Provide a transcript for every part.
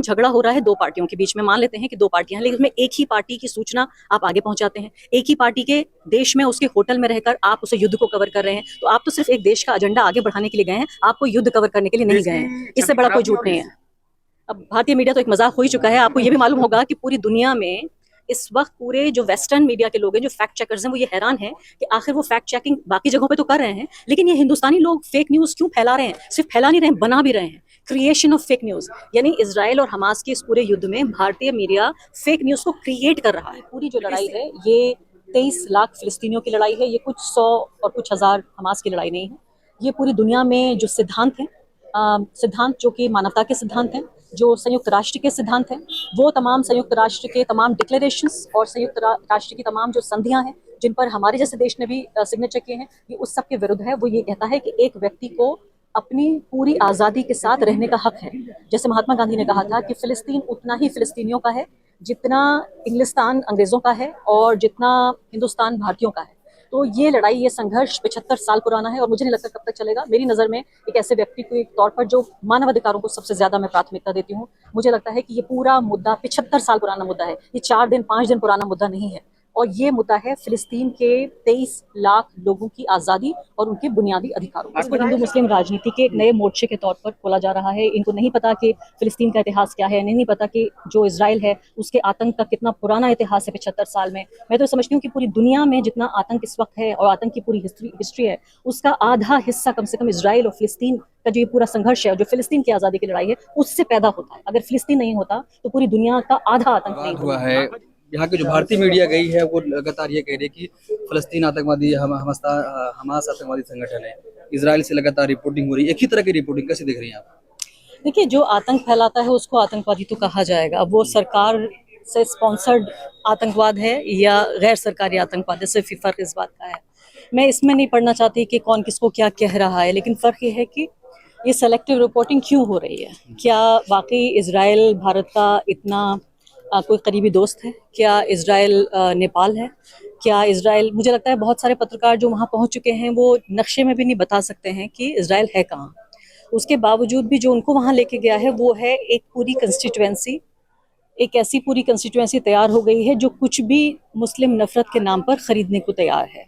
झगड़ा हो रहा है दो पार्टियों के बीच में, मान लेते हैं कि दो पार्टियां हैं, लेकिन उसमें एक ही पार्टी की सूचना आप आगे पहुंचाते हैं, एक ही पार्टी के देश में उसके होटल में रहकर आप उसे युद्ध को कवर कर रहे हैं, तो आप तो सिर्फ एक देश का एजेंडा आगे बढ़ाने के लिए गए हैं, आपको युद्ध कवर करने के लिए नहीं गए हैं। इससे बड़ा कोई झूठ नहीं है। अब भारतीय मीडिया तो एक मजाक हो ही चुका है। आपको ये भी मालूम होगा कि पूरी दुनिया में इस वक्त पूरे जो वेस्टर्न मीडिया के लोग हैं, जो फैक्ट चेकर्स हैं, वो ये हैरान हैं कि आखिर वो फैक्ट चेकिंग बाकी जगहों पे तो कर रहे हैं, लेकिन ये हिंदुस्तानी लोग फेक न्यूज़ क्यों फैला रहे हैं? सिर्फ फैला नहीं रहे हैं, बना भी रहे हैं। क्रिएशन ऑफ फेक न्यूज़, यानी इजराइल और हमास के इस पूरे युद्ध में भारतीय मीडिया फेक न्यूज़ को क्रिएट कर रहा है। पूरी जो लड़ाई है ये 23 लाख फिलिस्तीनियों की लड़ाई है, ये कुछ 100 और कुछ हज़ार हमास की लड़ाई नहीं है। ये पूरी दुनिया में जो सिद्धांत हैं, सिद्धांत जो कि मानवता के सिद्धांत हैं, जो संयुक्त राष्ट्र के सिद्धांत हैं, वो तमाम संयुक्त राष्ट्र के तमाम डिक्लेरेशंस और संयुक्त राष्ट्र की तमाम जो संधियां हैं जिन पर हमारे जैसे देश ने भी सिग्नेचर किए हैं, ये उस सब के विरुद्ध है। वो ये कहता है कि एक व्यक्ति को अपनी पूरी आज़ादी के साथ रहने का हक है। जैसे महात्मा गांधी ने कहा था कि फिलिस्तीन उतना ही फिलिस्तीनियों का है जितना इंग्लिस्तान अंग्रेज़ों का है और जितना हिंदुस्तान भारतीयों का है। तो ये लड़ाई, ये संघर्ष 75 साल पुराना है और मुझे नहीं लगता कब तक चलेगा। मेरी नज़र में एक ऐसे व्यक्ति के तौर पर जो मानव अधिकारों को सबसे ज़्यादा मैं प्राथमिकता देती हूँ, मुझे लगता है कि ये पूरा मुद्दा 75 साल पुराना मुद्दा है। ये 4 दिन 5 दिन पुराना मुद्दा नहीं है, और ये मुद्दा है फिलिस्तीन के 23 लाख लोगों की आज़ादी और उनके बुनियादी अधिकारों। इसको हिंदू मुस्लिम राजनीति के एक नए मोर्चे के तौर पर खोला जा रहा है। इनको नहीं पता कि फिलिस्तीन का इतिहास क्या है, नहीं पता कि जो इजराइल है उसके आतंक का कितना पुराना इतिहास है 75 साल में। मैं तो समझती हूँ कि पूरी दुनिया में जितना आतंक इस वक्त है और आतंक की पूरी हिस्ट्री है, उसका आधा हिस्सा कम से कम इजराइल और फिलिस्तीन का जो ये पूरा संघर्ष है, जो फिलिस्तीन की आज़ादी की लड़ाई है, उससे पैदा होता है। अगर फिलिस्तीन नहीं होता तो पूरी दुनिया का आधा आतंक नहीं हुआ होता है। यहाँ की जो भारतीय मीडिया गई है वो लगातार ये कह रही है कि फलस्तीन आतंकवादी हमास आतंकवादी संगठन है। इजराइल से लगातार रिपोर्टिंग हो रही है, एक ही तरह की रिपोर्टिंग कैसे देख रही हैं आप? देखिए, जो आतंक फैलाता है उसको आतंकवादी तो कहा जाएगा। अब वो सरकार से स्पॉन्सर्ड आतंकवाद है या गैर सरकारी आतंकवाद है, सिर्फ फर्क इस बात का है। मैं इसमें नहीं पढ़ना चाहती कि कौन किसको क्या कह रहा है, लेकिन फ़र्क ये है कि ये सेलेक्टिव रिपोर्टिंग क्यों हो रही है। क्या वाकई इजराइल भारत का इतना कोई करीबी दोस्त है? क्या इजराइल नेपाल है? क्या इजराइल, मुझे लगता है बहुत सारे पत्रकार जो वहाँ पहुँच चुके हैं वो नक्शे में भी नहीं बता सकते हैं कि इजराइल है कहाँ। उसके बावजूद भी जो उनको वहाँ लेके गया है वो है एक पूरी कंस्टिट्यूएंसी, एक ऐसी पूरी कंस्टिट्यूएंसी तैयार हो गई है जो कुछ भी मुस्लिम नफरत के नाम पर खरीदने को तैयार है।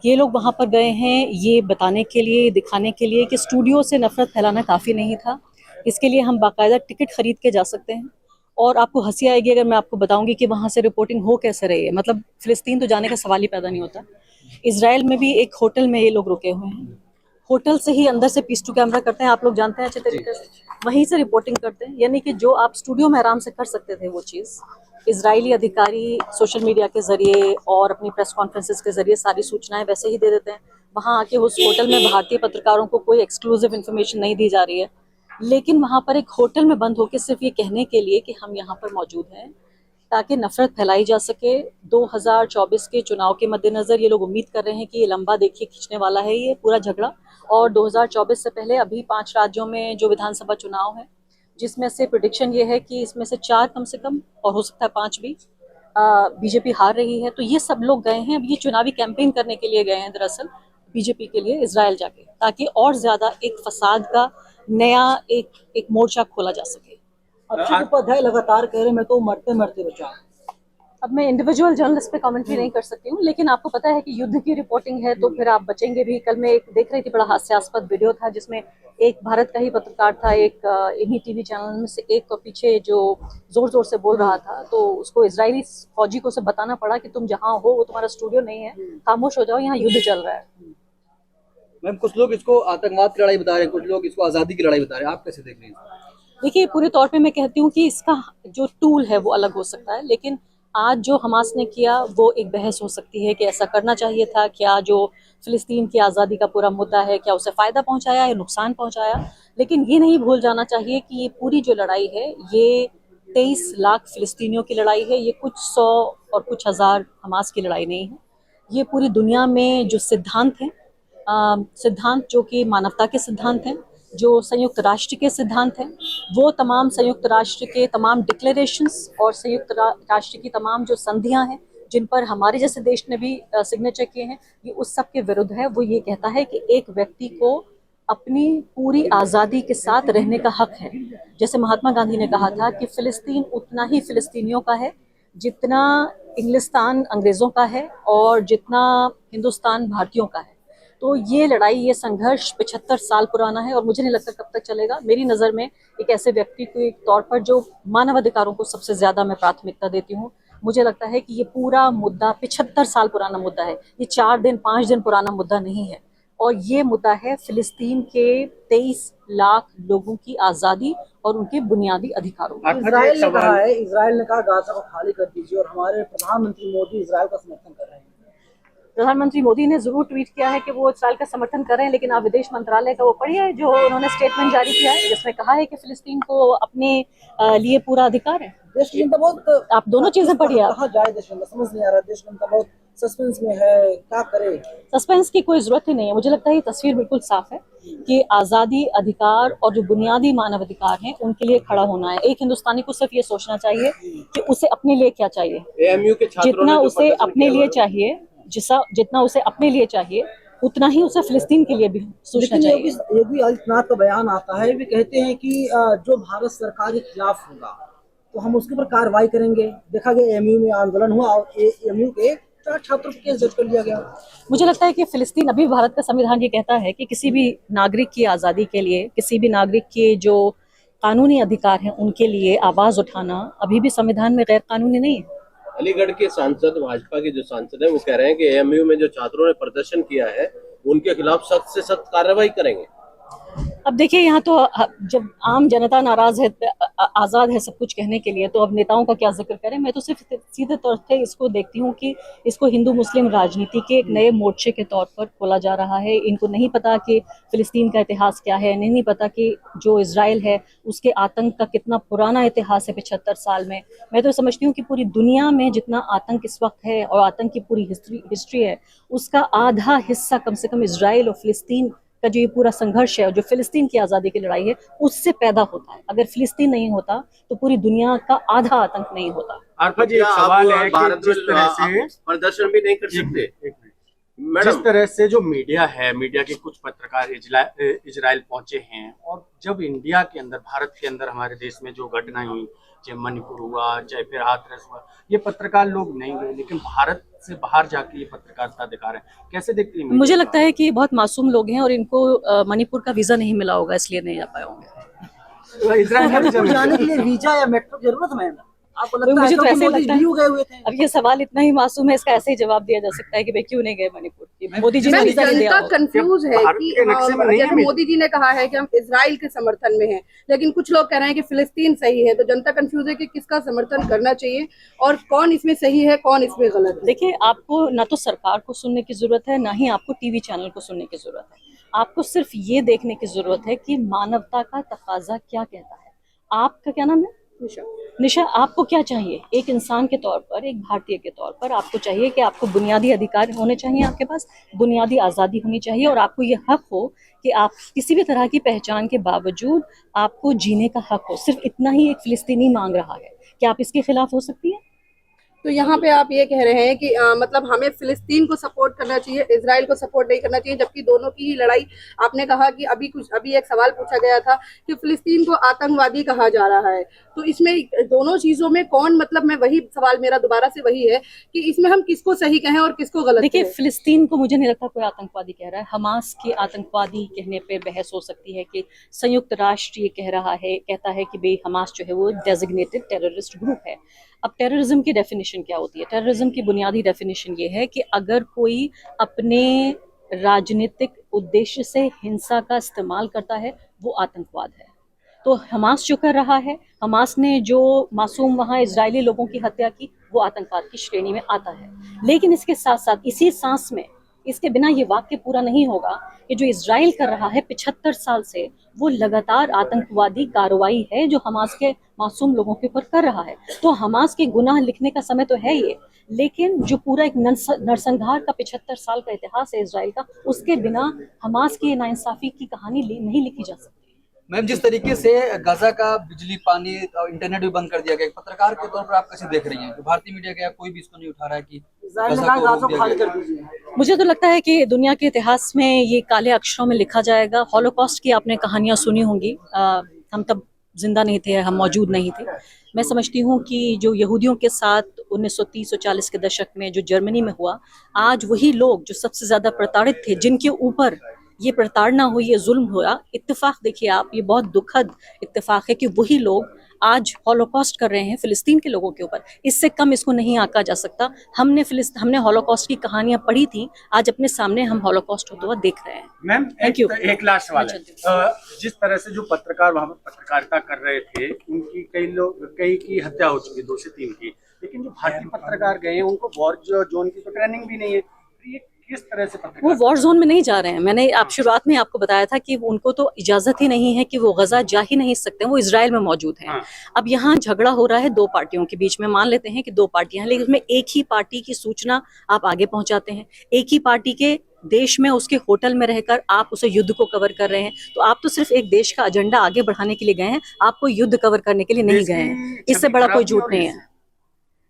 ये लोग वहाँ पर गए हैं ये बताने के लिए, दिखाने के लिए कि स्टूडियो से नफरत फैलाना काफ़ी नहीं था। इसके लिए हम बाकायदा टिकट खरीद के जा सकते हैं। और आपको हंसी आएगी अगर मैं आपको बताऊंगी कि वहाँ से रिपोर्टिंग हो कैसे रही है। मतलब फिलिस्तीन तो जाने का सवाल ही पैदा नहीं होता। इसराइल में भी एक होटल में ये लोग रुके हुए हैं, होटल से ही अंदर से पीस टू कैमरा करते हैं, आप लोग जानते हैं अच्छे तरीके से, वहीं से रिपोर्टिंग करते हैं। यानी कि जो आप स्टूडियो में आराम से कर सकते थे वो चीज़ इजरायली अधिकारी सोशल मीडिया के जरिए और अपनी प्रेस कॉन्फ्रेंसेस के जरिए सारी सूचनाएं वैसे ही दे देते हैं। वहाँ आके उस होटल में भारतीय पत्रकारों को कोई एक्सक्लूसिव इन्फॉर्मेशन नहीं दी जा रही है, लेकिन वहाँ पर एक होटल में बंद होकर सिर्फ ये कहने के लिए कि हम यहाँ पर मौजूद हैं ताकि नफरत फैलाई जा सके। 2024 के चुनाव के मद्देनज़र ये लोग उम्मीद कर रहे हैं कि ये लंबा देखिए खींचने वाला है ये पूरा झगड़ा। और 2024 से पहले अभी 5 राज्यों में जो विधानसभा चुनाव है, जिसमें से प्रेडिक्शन ये है कि इसमें से 4 कम से कम, और हो सकता है 5 भी, बीजेपी हार रही है। तो ये सब लोग गए हैं, अब ये चुनावी कैंपेन करने के लिए गए हैं दरअसल बीजेपी के लिए इजराइल जाके, ताकि और ज़्यादा एक फसाद का नया एक मोर्चा खोला जा सके। अक्षय उपाध्याय लगातार कह रहे मैं तो मरते मरते बचा। अब मैं इंडिविजुअल जर्नलिस्ट पे कमेंट्री नहीं कर सकती हूँ, लेकिन आपको पता है कि युद्ध की रिपोर्टिंग है तो फिर आप बचेंगे भी। कल मैं एक देख रही थी, बड़ा हास्यास्पद वीडियो था जिसमें एक भारत का ही पत्रकार था, एक इन्हीं टीवी चैनल में से एक को पीछे जो जोर जोर से बोल रहा था, तो उसको इजरायली फौजी को से बताना पड़ा कि तुम जहाँ हो वो तुम्हारा स्टूडियो नहीं है, खामोश हो जाओ, यहाँ युद्ध चल रहा है। मैम, कुछ लोग इसको आतंकवाद की लड़ाई बता रहे हैं, कुछ लोग इसको आज़ादी की लड़ाई बता रहे हैं, आप कैसे देख रहे हैं? देखिए, पूरे तौर पे मैं कहती हूँ कि इसका जो टूल है वो अलग हो सकता है, लेकिन आज जो हमास ने किया वो एक बहस हो सकती है कि ऐसा करना चाहिए था क्या। जो फिलिस्तीन की आज़ादी का पूरा मुद्दा है, क्या उसे फ़ायदा पहुंचाया या नुकसान पहुंचाया। लेकिन ये नहीं भूल जाना चाहिए कि ये पूरी जो लड़ाई है ये 23 लाख फिलिस्तीनियों की लड़ाई है, ये कुछ 100 और कुछ हज़ार हमास की लड़ाई नहीं है। ये पूरी दुनिया में जो सिद्धांत हैं, सिद्धांत जो कि मानवता के सिद्धांत हैं, जो संयुक्त राष्ट्र के सिद्धांत हैं, वो तमाम संयुक्त राष्ट्र के तमाम डिक्लेरेशंस और संयुक्त राष्ट्र की तमाम जो संधियां हैं जिन पर हमारे जैसे देश ने भी सिग्नेचर किए हैं, ये उस सब के विरुद्ध है। वो ये कहता है कि एक व्यक्ति को अपनी पूरी आज़ादी के साथ रहने का हक है। जैसे महात्मा गांधी ने कहा था कि फ़िलिस्तीन उतना ही फ़िलिस्तीनियों का है जितना इंग्लिस्तान अंग्रेज़ों का है और जितना हिंदुस्तान भारतीयों का है। तो ये लड़ाई, ये संघर्ष 75 साल पुराना है और मुझे नहीं लगता कब तक चलेगा। मेरी नज़र में एक ऐसे व्यक्ति के तौर पर जो मानवाधिकारों को सबसे ज़्यादा मैं प्राथमिकता देती हूँ, मुझे लगता है कि ये पूरा मुद्दा 75 साल पुराना मुद्दा है। ये 4 दिन 5 दिन पुराना मुद्दा नहीं है और ये मुद्दा है फ़िलिस्तीन के 23 लाख लोगों की आज़ादी और उनके बुनियादी अधिकारों का। इजराइल ने कहा गाजा को खाली कर दीजिए और हमारे प्रधानमंत्री मोदी इजराइल का समर्थन कर रहे हैं। प्रधानमंत्री मोदी ने जरूर ट्वीट किया है कि वो इस्राइल का समर्थन कर रहे हैं, लेकिन आप विदेश मंत्रालय का वो पढ़िए जो उन्होंने स्टेटमेंट जारी किया है जिसमें कहा है कि फिलिस्तीन को अपने लिए पूरा अधिकार है। देश की जनता बहुत, आप दोनों चीजें पढ़िए। आप कहाँ जाए, देश की जनता समझ नहीं आ रहा, देश की जनता बहुत सस्पेंस में है, क्या करे। सस्पेंस की कोई जरूरत ही नहीं है। मुझे लगता है ये तस्वीर बिल्कुल साफ है कि आज़ादी, अधिकार और जो बुनियादी मानव अधिकार हैं उनके लिए खड़ा होना है। एक हिंदुस्तानी को सिर्फ ये सोचना चाहिए कि उसे अपने लिए क्या चाहिए, जितना उसे अपने लिए चाहिए, जितना उसे अपने लिए चाहिए उतना ही उसे फिलिस्तीन के लिए भी सोचना चाहिए। योगी आदित्यनाथ का बयान आता है, वे कहते हैं कि जो भारत सरकार के खिलाफ होगा तो हम उसके ऊपर कार्रवाई करेंगे। देखा गया एमयू में आंदोलन हुआ और एमयू के 4 छात्रों को केस दर्ज कर लिया गया। मुझे लगता है कि फिलिस्तीन, अभी भारत का संविधान ये कहता है कि किसी भी नागरिक की आज़ादी के लिए, किसी भी नागरिक के जो कानूनी अधिकार हैं उनके लिए आवाज़ उठाना अभी भी संविधान में गैर कानूनी नहीं है। अलीगढ़ के सांसद, भाजपा के जो सांसद हैं, वो कह रहे हैं कि एएमयू में जो छात्रों ने प्रदर्शन किया है उनके खिलाफ सख्त से सख्त कार्रवाई करेंगे। अब देखिए, यहाँ तो जब आम जनता नाराज है, आज़ाद है सब कुछ कहने के लिए, तो अब नेताओं का क्या जिक्र करें। मैं तो सिर्फ सीधे तौर पे इसको देखती हूँ कि इसको हिंदू मुस्लिम राजनीति के एक नए मोर्चे के तौर पर खोला जा रहा है। इनको नहीं पता कि फिलिस्तीन का इतिहास क्या है, नहीं पता कि जो इजराइल है उसके आतंक का कितना पुराना इतिहास है 75 साल में। मैं तो समझती हूँ कि पूरी दुनिया में जितना आतंक इस वक्त है और आतंक की पूरी हिस्ट्री है, उसका आधा हिस्सा कम से कम इजराइल और फिलिस्तीन का जो ये पूरा संघर्ष है, जो फिलिस्तीन की आज़ादी की लड़ाई है, उससे पैदा होता है। अगर फिलिस्तीन नहीं होता तो पूरी दुनिया का आधा आतंक नहीं होता। आरफा जी, एक सवाल है कि जिस तरह से प्रदर्शन भी नहीं कर सकते, जिस तरह से जो मीडिया है, मीडिया के कुछ पत्रकार इजराइल पहुंचे हैं और जब इंडिया के अंदर, भारत के अंदर, हमारे देश में जो घटनाएं हुई, चाहे मणिपुर हुआ, चाहे फिर हाथरस हुआ, ये पत्रकार लोग नहीं गए, लेकिन भारत से बाहर जाके ये पत्रकारिता दिखा रहे हैं। कैसे देखती हैं? मुझे लगता है कि ये बहुत मासूम लोग हैं और इनको मणिपुर का वीजा नहीं मिला होगा, इसलिए नहीं जा पाए होंगे। इजराइल जाने के लिए वीजा या मेट्रो की जरूरत है? आपको लगता मुझे तो है ऐसे मोदी लगता है, ड्यू गए हुए थे? अब ये सवाल इतना ही मासूम है, इसका ऐसे ही जवाब दिया जा सकता है कि भाई क्यों नहीं गए मणिपुर। मोदी जी ने वीजा नहीं दिया। जनता कंफ्यूज है कि जैसे मोदी जी ने कहा है कि हम इजराइल के समर्थन में हैं, लेकिन कुछ लोग कह रहे हैं कि फिलिस्तीन सही है। तो जनता कंफ्यूज है कि किसका समर्थन करना चाहिए और कौन इसमें सही है, कौन इसमें गलत है। देखिए, आपको ना तो सरकार को सुनने की जरूरत है, ना ही आपको टीवी चैनल को सुनने की जरूरत है। आपको सिर्फ ये देखने की जरूरत है कि मानवता का तकाजा क्या कहता है। आपका क्या नाम है? निशा, आपको क्या चाहिए? एक इंसान के तौर पर, एक भारतीय के तौर पर आपको चाहिए कि आपको बुनियादी अधिकार होने चाहिए, आपके पास बुनियादी आज़ादी होनी चाहिए और आपको ये हक हो कि आप किसी भी तरह की पहचान के बावजूद आपको जीने का हक हो। सिर्फ इतना ही एक फिलिस्तीनी मांग रहा है। क्या आप इसके खिलाफ हो सकती है? तो यहाँ पे आप ये कह रहे हैं कि मतलब हमें फिलिस्तीन को सपोर्ट करना चाहिए, इजराइल को सपोर्ट नहीं करना चाहिए, जबकि दोनों की ही लड़ाई। आपने कहा कि अभी एक सवाल पूछा गया था कि फिलिस्तीन को आतंकवादी कहा जा रहा है, तो इसमें दोनों चीजों में कौन, मतलब मैं वही सवाल मेरा दोबारा से वही है कि इसमें हम किसको सही कहें और किसको गलत। देखिए, फिलिस्तीन को मुझे नहीं लगता कोई आतंकवादी कह रहा है। हमास के आतंकवादी कहने पे बहस हो सकती है कि संयुक्त राष्ट्र ये कह रहा है, कहता है कि भाई हमास जो है वो डेजिग्नेटेड टेररिस्ट ग्रुप है। अब टेररिज्म की डेफिनेशन क्या होती है? टेररिज्म की बुनियादी डेफिनेशन ये है कि अगर कोई अपने राजनीतिक उद्देश्य से हिंसा का इस्तेमाल करता है, वो आतंकवाद है। तो हमास जो कर रहा है, हमास ने जो मासूम वहाँ इजरायली लोगों की हत्या की, वो आतंकवाद की श्रेणी में आता है। लेकिन इसके साथ साथ, इसी सांस में, इसके बिना ये वाक्य पूरा नहीं होगा कि जो इजराइल कर रहा है 75 साल से, वो लगातार आतंकवादी कार्रवाई है जो हमास के मासूम लोगों के ऊपर कर रहा है। तो हमास के गुनाह लिखने का समय तो है ये, लेकिन जो पूरा एक नरसंहार का 75 साल का इतिहास है इजराइल का, उसके बिना हमास की नाइंसाफी की कहानी नहीं लिखी जा सकती। मैम, जिस तरीके से गाजा का बिजली, पानी और इंटरनेट भी बंद कर दिया गया, पत्रकार के तौर पर आप कैसे देख रही हैं कि भारतीय मीडिया का कोई भी इसको नहीं उठा रहा है कि इजराइल ने गाजा कहा को रोक गाजा दिया खाली गया? कर दीजिए। मुझे तो लगता है कि दुनिया के इतिहास में ये काले अक्षरों में लिखा जाएगा। हॉलोकॉस्ट की आपने कहानियां सुनी होंगी। हम तब जिंदा नहीं थे, हम मौजूद नहीं थे। मैं समझती हूँ कि जो यहूदियों के साथ 1930 और 40 के दशक में जो जर्मनी में हुआ, आज वही लोग जो सबसे ज्यादा प्रताड़ित थे, जिनके ऊपर ये प्रताड़ना हुई, ये जुल्म हुआ, इत्तेफाक देखिए आप, ये बहुत दुखद इत्तेफाक है कि वही लोग आज हॉलोकॉस्ट कर रहे हैं फिलिस्तीन के लोगों के ऊपर। इससे कम इसको नहीं आंका जा सकता। हमने हॉलोकॉस्ट की कहानियां पढ़ी थी, आज अपने सामने हम हॉलोकॉस्ट होता हुआ देख रहे हैं। Ma'am, Thank you. एक लास्ट सवाल है। जिस तरह से जो पत्रकार वहां पर पत्रकारिता कर रहे थे, उनकी कई की हत्या हो चुकी है, 2 से 3 की, लेकिन जो भारतीय पत्रकार गए हैं उनको वॉर जोन की तो ट्रेनिंग भी नहीं है। तो ये किस तरह से वो पत्रकार वॉर जोन में नहीं जा रहे हैं। मैंने आप शुरुआत में आपको बताया था कि उनको तो इजाजत ही नहीं है कि वो गजा जा ही नहीं सकते, वो इजराइल में मौजूद हैं। हाँ। अब यहाँ झगड़ा हो रहा है 2 पार्टियों के बीच में। मान लेते हैं कि 2 पार्टियां हैं, लेकिन उसमें एक ही पार्टी की सूचना आप आगे पहुंचाते हैं। एक ही पार्टी के देश में, उसके होटल में रहकर आप उसे युद्ध को कवर कर रहे हैं। तो आप तो सिर्फ एक देश का एजेंडा आगे बढ़ाने के लिए गए हैं, आप कोई युद्ध कवर करने के लिए नहीं गए हैं। इससे बड़ा कोई झूठ नहीं है।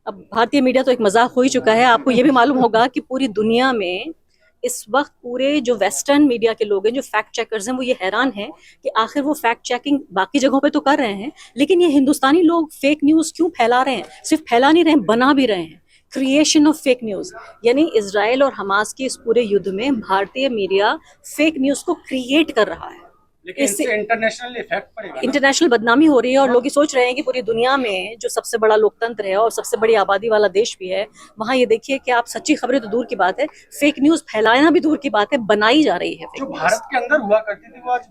अब भारतीय मीडिया तो एक मजाक हो ही चुका है। आपको ये भी मालूम होगा कि पूरी दुनिया में इस वक्त पूरे जो वेस्टर्न मीडिया के लोग हैं, जो फैक्ट चेकर्स हैं, वो ये हैरान हैं कि आखिर वो फैक्ट चेकिंग बाकी जगहों पे तो कर रहे हैं, लेकिन ये हिंदुस्तानी लोग फेक न्यूज़ क्यों फैला रहे हैं? सिर्फ फैला नहीं रहे हैं, बना भी रहे हैं। क्रिएशन ऑफ फेक न्यूज़, यानी इजराइल और हमास के इस पूरे युद्ध में भारतीय मीडिया फेक न्यूज़ को क्रिएट कर रहा है। लेकिन इससे इंटरनेशनल इफेक्ट पड़ेगा ना? इंटरनेशनल बदनामी हो रही है और लोग ये सोच रहे हैं कि पूरी दुनिया में जो सबसे बड़ा लोकतंत्र है और सबसे बड़ी आबादी वाला देश भी है, वहाँ ये देखिए कि आप सच्ची खबरें तो दूर की बात है, फेक न्यूज़ फैलाना भी दूर की बात है, बनाई जा रही है। जो भारत के अंदर हुआ करती थी वो आज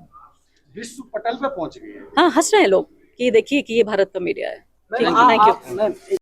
विश्व पटल पे पहुंच गई है। हाँ, हंस रहे हैं लोग कि ये देखिए कि ये भारत का मीडिया है। Ma'am, thank you. मैम,